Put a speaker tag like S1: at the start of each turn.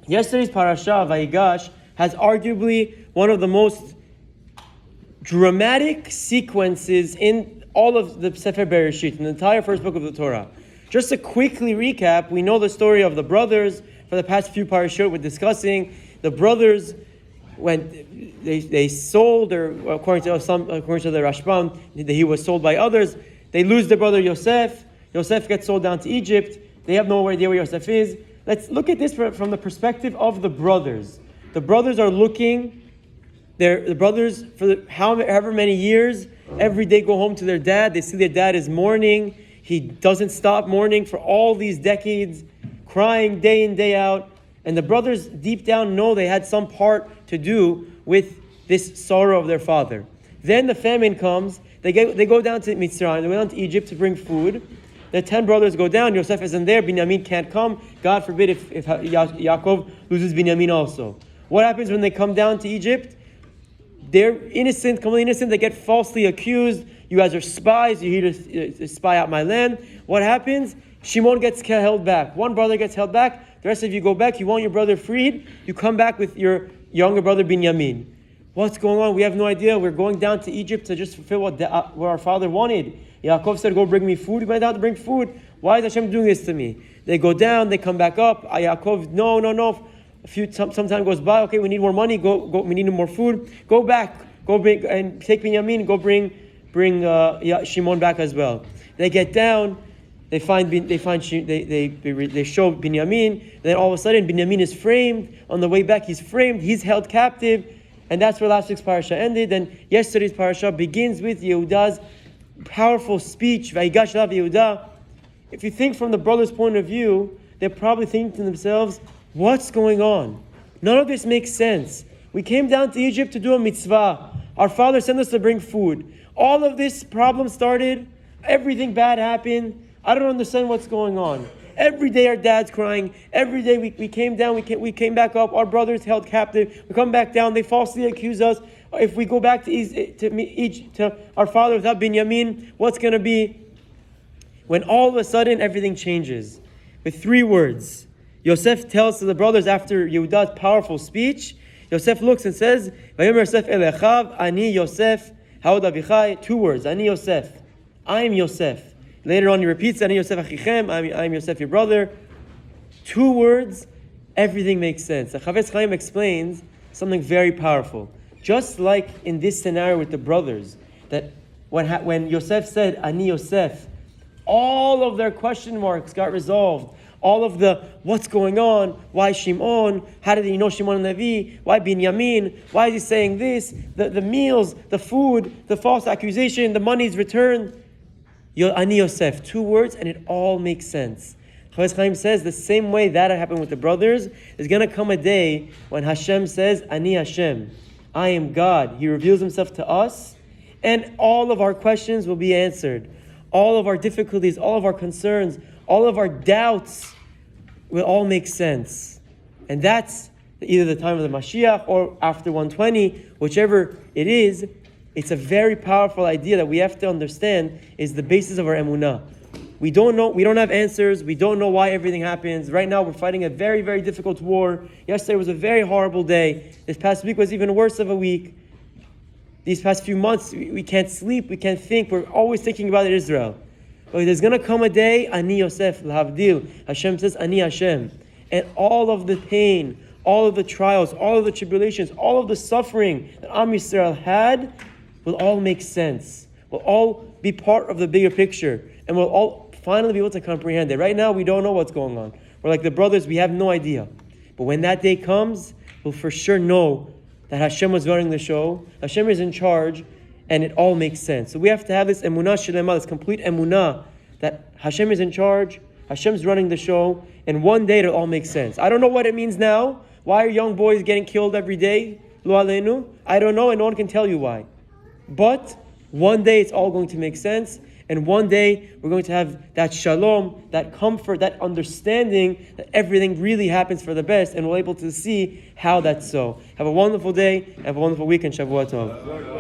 S1: Yesterday's Parashat Vayigash has arguably one of the most dramatic sequences in all of the Sefer Bereshit, in the entire first book of the Torah. Just to quickly recap, we know the story of the brothers. For the past few parashot we're discussing, the brothers they sold, or according to the Rashbam, he was sold by others. They lose their brother Yosef. Yosef gets sold down to Egypt. They have no idea where Yosef is. Let's look at this from the perspective of the brothers. The brothers are looking. The brothers, for however many years, every day go home to their dad. They see their dad is mourning. He doesn't stop mourning for all these decades, crying day in, day out. And the brothers deep down know they had some part to do with this sorrow of their father. Then the famine comes. They go down to Mitzrayim. They go down to Egypt to bring food. The 10 brothers go down. Yosef isn't there. Binyamin can't come. God forbid if Yaakov loses Binyamin also. What happens when they come down to Egypt? They're innocent, completely innocent. They get falsely accused. You guys are spies. You're here to spy out my land. What happens? Shimon gets held back. One brother gets held back. The rest of you go back. You want your brother freed. You come back with your younger brother Binyamin. What's going on? We have no idea. We're going down to Egypt to just fulfill what our father wanted. Yaakov said, go bring me food. He went down to bring food. Why is Hashem doing this to me? They go down. They come back up. Yaakov, no. Some time goes by. Okay, we need more money. Go. We need more food. Go back. Go bring and take Binyamin. Go bring Shimon back as well. They get down. They show Binyamin. Then all of a sudden, Binyamin is framed. On the way back, he's framed. He's held captive, and that's where last week's parasha ended. And yesterday's parasha begins with Yehuda's powerful speech. Vayigash lav Yehuda. If you think from the brothers' point of view, they're probably thinking to themselves, what's going on? None of this makes sense. We came down to Egypt to do a mitzvah. Our father sent us to bring food. All of this problem started. Everything bad happened. I don't understand what's going on. Every day our dad's crying. Every day we came down, we came back up. Our brothers held captive. We come back down. They falsely accuse us. If we go back to our father without Binyamin, what's going to be? When all of a sudden everything changes. With 3 words. Yosef tells to the brothers after Yehuda's powerful speech, Yosef looks and says, Vayomer Yosef elechav, ani Yosef, haod avichai. 2 words, ani Yosef. I am Yosef. Later on he repeats, ani Yosef achichem, I am Yosef your brother. 2 words, everything makes sense. The Chavetz Chaim explains something very powerful. Just like in this scenario with the brothers, that when Yosef said, ani Yosef, all of their question marks got resolved. All of the what's going on, why Shimon, how did he know Shimon and Levi, why Binyamin, why is he saying this, the meals, the food, the false accusation, the money's returned. Ani Yosef, 2 words, and it all makes sense. Chavetz Chaim says the same way that happened with the brothers, there's going to come a day when Hashem says, Ani Hashem, I am God. He reveals himself to us, and all of our questions will be answered. All of our difficulties, all of our concerns, all of our doubts will all make sense. And that's either the time of the Mashiach or after 120, whichever it is. It's a very powerful idea that we have to understand is the basis of our emunah. We don't know, we don't have answers, we don't know why everything happens. Right now we're fighting a very, very difficult war. Yesterday was a very horrible day. This past week was even worse of a week. These past few months, we can't sleep, we can't think, we're always thinking about Israel. But there's going to come a day, Ani Yosef, L'havdil. Hashem says, Ani Hashem. And all of the pain, all of the trials, all of the tribulations, all of the suffering that Am Yisrael had will all make sense. Will all be part of the bigger picture. And we'll all finally be able to comprehend it. Right now, we don't know what's going on. We're like the brothers, we have no idea. But when that day comes, we'll for sure know that Hashem was running the show. Hashem is in charge. And it all makes sense. So we have to have this emunah shlema, this complete emunah, that Hashem is in charge, Hashem's running the show, and one day it'll all make sense. I don't know what it means now. Why are young boys getting killed every day? Lo aleinu? I don't know, and no one can tell you why. But one day it's all going to make sense, and one day we're going to have that shalom, that comfort, that understanding that everything really happens for the best, and we're able to see how that's so. Have a wonderful day, have a wonderful weekend. Shavua Tov.